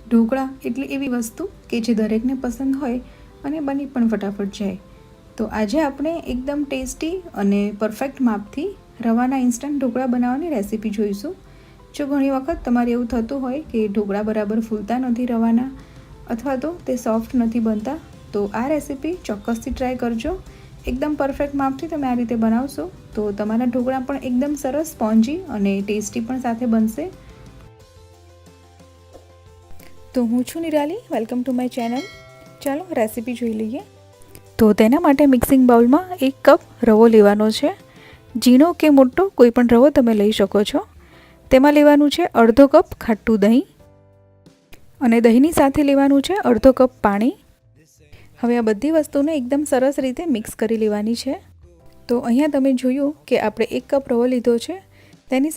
ઢોકળા એટલે એવી વસ્તુ કે જે દરેકને પસંદ હોય અને બની પણ ફટાફટ જાય. તો આજે આપણે એકદમ ટેસ્ટી અને પરફેક્ટ માપથી રવાના ઇન્સ્ટન્ટ ઢોકળા બનાવવાની રેસીપી જોઈશું. જો ઘણી વખત તમારે એવું થતું હોય કે ઢોકળા બરાબર ફૂલતા નથી રવાના, અથવા તો તે સોફ્ટ નથી બનતા, તો આ રેસીપી ચોક્કસથી ટ્રાય કરજો. એકદમ પરફેક્ટ માપથી તમે આ રીતે બનાવશો તો તમારા ઢોકળા પણ એકદમ સરસ સ્પોન્જી અને ટેસ્ટી પણ સાથે બનશે. તો હું છું Nirali, welcome to my channel. ચાલો રેસીપી જોઈ લઈએ. તો તેના માટે મિક્સિંગ બાઉલમાં 1 કપ રવો લેવાનો છે. ઝીણો કે મોટો કોઈ પણ રવો તમે લઈ શકો છો. તેમાં લેવાનું છે અડધો કપ ખાટું દહીં અને દહીંની સાથે લેવાનું છે અડધો કપ પાણી. હવે આ બધી વસ્તુને એકદમ સરસ રીતે મિક્સ કરી લેવાની છે. તો અહીંયા તમે જોયું કે આપણે 1 કપ રવો લીધો છે, તેની સાથે